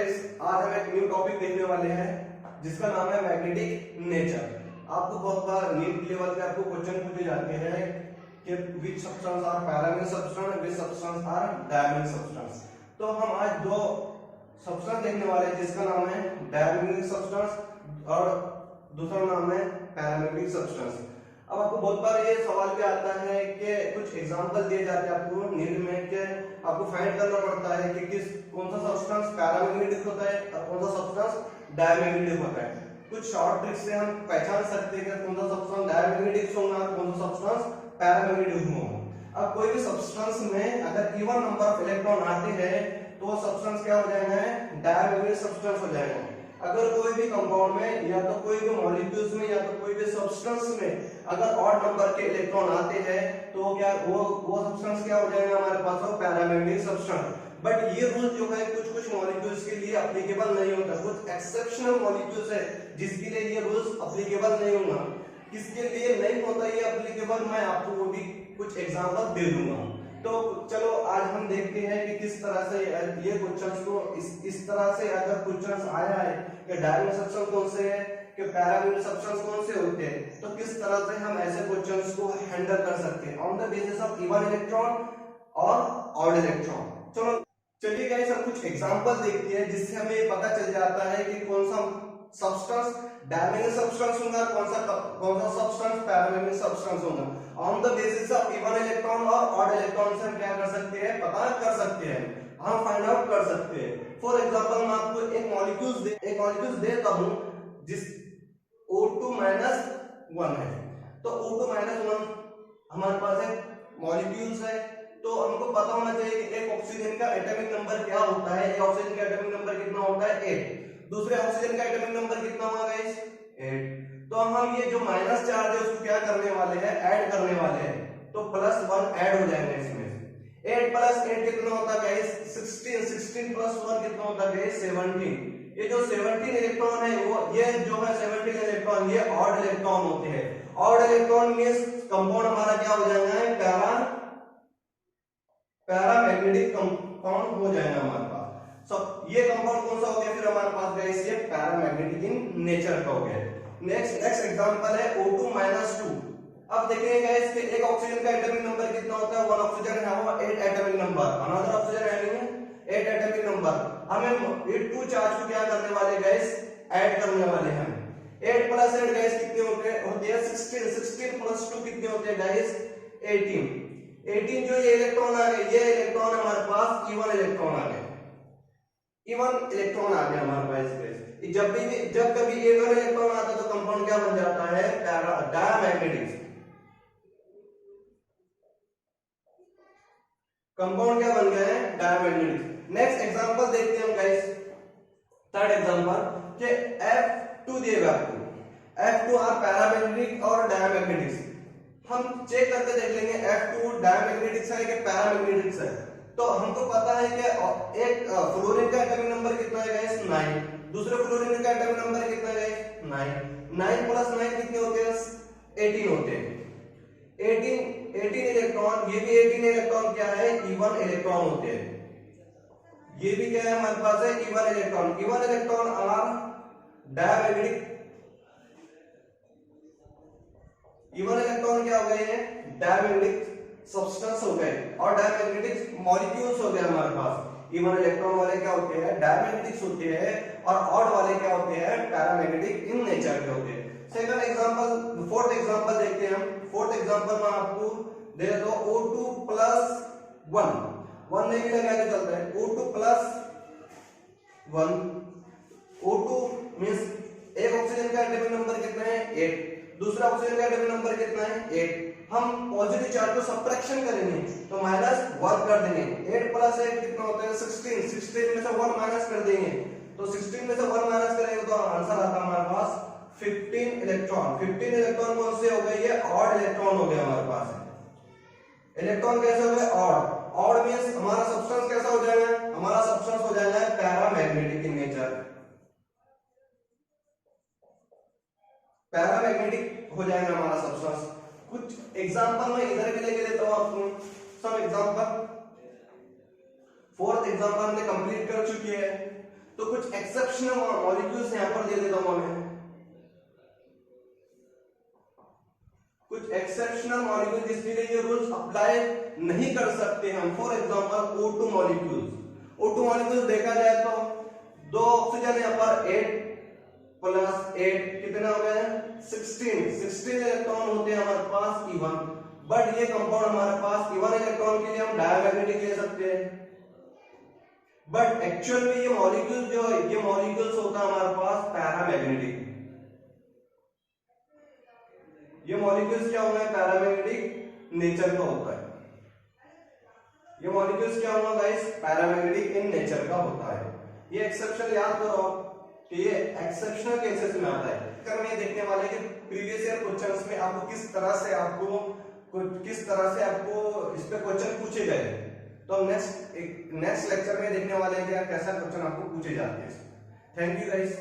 Guys, आज हम एक न्यू टॉपिक देखने वाले हैं जिसका नाम है मैग्नेटिक नेचर। आपको बहुत बार नीट लेवल पे आपको क्वेश्चन पूछे जाते हैं कि which substance are paramagnetic substance, which substance are diamagnetic substance. तो हम आज दो सब्सटेंस देखने वाले हैं जिसका नाम है डायमैग्नेटिक सब्सटेंस और दूसरा नाम है पैरामैग्नेटिक सब्सटेंस। अब आपको बहुत बार ये सवाल भी आता है कि कुछ एग्जांपल दिए जाते हैं आपको नीट में कि आपको फाइंड करना पड़ता है कि कौन सा सब्सटेंस पैरामैग्नेटिक होता है और कौन सा सब्सटेंस डायमैग्नेटिक होता है। कुछ शॉर्ट ट्रिक से हम पहचान सकते हैं कि कौन सा सब्सटेंस डायमैग्नेटिक होगा और कौन सा सब्सटेंस पैरामैग्नेटिक होगा। अब कोई भी सब्सटेंस में अगर इवन नंबर ऑफ इलेक्ट्रॉन आते हैं तो सब्सटेंस क्या हो जाएगा, डायमैग्नेटिक सब्सटेंस हो जाएगा। अगर कोई भी कंपाउंड में या तो कोई भी मॉलिक्यूल्स में या तो कोई भी सब्सटेंस में अगर ऑड नंबर के इलेक्ट्रॉन आते हैं तो क्या वो सब्सटेंस क्या हो जाएगा हमारे पास, वो पैरामैग्नेटिक सब्सटेंस। बट ये रूल जो है कुछ कुछ मॉलिक्यूल्स के लिए एप्लीकेबल नहीं होता, कुछ एक्सेप्शनल मॉलिक्यूल्स है जिसके लिए ये रूल्स एप्लीकेबल नहीं होगा। किसके लिए नहीं होता ये एप्लीकेबल, मैं आपको वो भी कुछ एग्जांपल दे दूंगा। तो चलो आज हम देखते हैं कि किस तरह से ये क्वेश्चंस को इस तरह से अगर क्वेश्चंस आया है कि डायमैग्नेटिक सब्सटेंस कौन से है कि पैरामैग्नेटिक सब्सटेंस कौन से होते हैं, तो किस तरह से हम ऐसे क्वेश्चंस को हैंडल कर सकते हैं on the basis of even electron और ऑड इलेक्ट्रॉन। चलो चलिए गाइस, हम कुछ एग्जांपल देखते हैं जिससे हमें पता चल जाता है कि कौन सा सब्सटेंस डायमैग्नेटिक सब्सटेंस होगा, कौन सा सब्सटेंस पैरामैग्नेटिक सब्सटेंस होगा। On the basis of even electron और ऑड इलेक्ट्रॉन से हम क्या कर सकते हैं, पता कर सकते हैं, हम फाइंड आउट कर सकते हैं। फॉर एग्जांपल मैं आपको एक मॉलिक्यूल्स देता हूं जिस O2 - 1 है। तो O2 - 1 हमारे पास एक मॉलिक्यूल्स है, तो हमको पता होना चाहिए कि एक ऑक्सीजन का एटॉमिक नंबर क्या होता है। एक ऑक्सीजन का एटॉमिक नंबर कितना होता है, 8। दूसरे ऑक्सीजन का एटॉमिक नंबर कितना होगा गाइस, 8। तो हम ये जो माइनस चार्ज है उसको क्या करने वाले हैं, ऐड करने वाले हैं। तो +1 ऐड हो जाएगा इसमें। 8 + 8 कितना होता है गाइस, 16। 16 + 1 कितना होता है गाइस, 17। ये जो 17 इलेक्ट्रॉन है वो ये जो है 17 इलेक्ट्रॉन ये ऑड इलेक्ट्रॉन होते हैं। ऑड इलेक्ट्रॉन मींस कंपाउंड हमारा क्या हो जाएगा, पैरामैग्नेटिक कंपाउंड हो जाएगा हमारे पास। ये कंपाउंड कौन सा हो गया फिर हमारे पास गाइस, ये पैरामैग्नेटिक इन नेचर का हो गया। नेक्स्ट एग्जांपल है O2 - 2। अब देखिए गाइस कि एक ऑक्सीजन का एटॉमिक नंबर कितना होता है, 1 ऑक्सीजन है वो 8 एटॉमिक नंबर, अनदर ऑक्सीजन है 8 एटॉमिक नंबर। हमें ये 2 चार्ज को क्या करने वाले गाइस, ऐड करने वाले हैं। 8 + 8 गाइस कितने होते हैं 16। 16 + 2 कितने होते हैं गाइस, 18। 18 जो ये इलेक्ट्रॉन आ गए, ये इलेक्ट्रॉन हमारे पास इवन इलेक्ट्रॉन आ गए, इवन इलेक्ट्रॉन आ गया हमारे पास गाइस। जब कभी इवन इलेक्ट्रॉन आता है तो कंपाउंड क्या बन जाता है, डायमैग्नेटिक। कंपाउंड क्या बन गए हैं, डायमैग्नेटिक। नेक्स्ट एग्जांपल देखते हैं हम गाइस, थर्ड एग्जांपल कि F2 दिएगा आपको। F2 आर पैरामैग्नेटिक और डायमैग्नेटिक। हम चेक करके देख लेंगे F2 डायमैग्नेटिक है कि पैरामैग्नेटिक है। तो हमको पता है कि एक फ्लोरीन का एटॉमिक नंबर कितना है गाइस, 9। दूसरे फ्लोरीन का एटॉमिक नंबर कितना है गाइस, 9। 9 + 9 कितने होते हैं, 18 होते हैं। 18 इलेक्ट्रॉन, ये भी 18 इलेक्ट्रॉन क्या है, इवन इलेक्ट्रॉन होते हैं। ये भी क्या है हमारे पास है, even electron. Even electron are diamagnetic. Even electron क्या हो गए हैं, डायमैग्नेटिक सब्सटेंस हो गए और डायमैग्नेटिक मॉलिक्यूल्स हो गए हमारे पास। इवन इलेक्ट्रॉन वाले क्या होते हैं, डायमैग्नेटिक्स होते हैं और ऑड वाले क्या होते हैं, पैरामैग्नेटिक इन नेचर के होते हैं। सेकंड एग्जांपल, फोर्थ एग्जांपल देखते हैं हम। फोर्थ एग्जांपल में आपको दे देता हूं O2 + 1 नहीं भी लगाया तो चलता है। O2 + 1, O2 मींस एक ऑक्सीजन का एटॉमिक नंबर कितना है, 8। दूसरा ऑक्सीजन का एटॉमिक नंबर कितना है, 8। हम पॉजिटिव चार्ज को सब्ट्रैक्शन करेंगे तो -1 कर देंगे। 8 + 8 कितना होता है, 16। 16 में से 1 माइनस कर देंगे तो 16 में से 1 माइनस करेंगे तो आंसर आता है हमारे पास 15 इलेक्ट्रॉन। 15 इलेक्ट्रॉन कौन से हो गए, ये ऑड इलेक्ट्रॉन हो गए हमारे पास। इलेक्ट्रॉन कैसे हो गए, ऑड। ऑड मींस हमारा सब्सटेंस कैसा हो जाएगा, हमारा सब्सटेंस हो जाएगा पैरामैग्नेटिक इन नेचर। पैरामैग्नेटिक हो जाएगा हमारा सब्सटेंस। कुछ एग्जांपल मैं इधर भी लेके देता हूं आपको, सब एग्जांपल। फोर्थ एग्जांपल हमने कंप्लीट कर चुकी है। तो कुछ एक्सेप्शनल मॉलिक्यूल्स यहां पर दे देता हूं मैं, कुछ एक्सेप्शनल मॉलिक्यूल जिसके लिए ये रूल्स अप्लाई नहीं कर सकते हम। For example O2 molecules, O2 molecules देखा जाए तो 2 ऑक्सीजन यहां पर 8 प्लस 8 कितना हो गया, 16 इलेक्ट्रॉन होते हैं हमारे पास E1, बट ये कंपाउंड हमारे पास E1 इलेक्ट्रॉन के लिए हम डायमैग्नेटिक ले सकते हैं, बट एक्चुअल में ये मॉलिक्यूल जो है, ये मॉलिक्यूल्स होता है हमारे पास पैरामैग्नेटिक। ये मॉलिक्यूल्स क्या होगा, पैरामैग्नेटिक नेचर का होता है। ये मॉलिक्यूल्स क्या होगा गाइस, पैरामैग्नेटिक इन नेचर का होता है। ये एक्सेप्शन याद करो कि ये एक्सेप्शनल केसेस में आता है। कर में देखने वाले कि प्रीवियस ईयर क्वेश्चंस में आपको किस तरह से आपको इस पे क्वेश्चन पूछे गए, तो नेक्स्ट लेक्चर में देखने वाले हैं कि कैसा क्वेश्चन आपको पूछे जाते हैं। Thank you guys.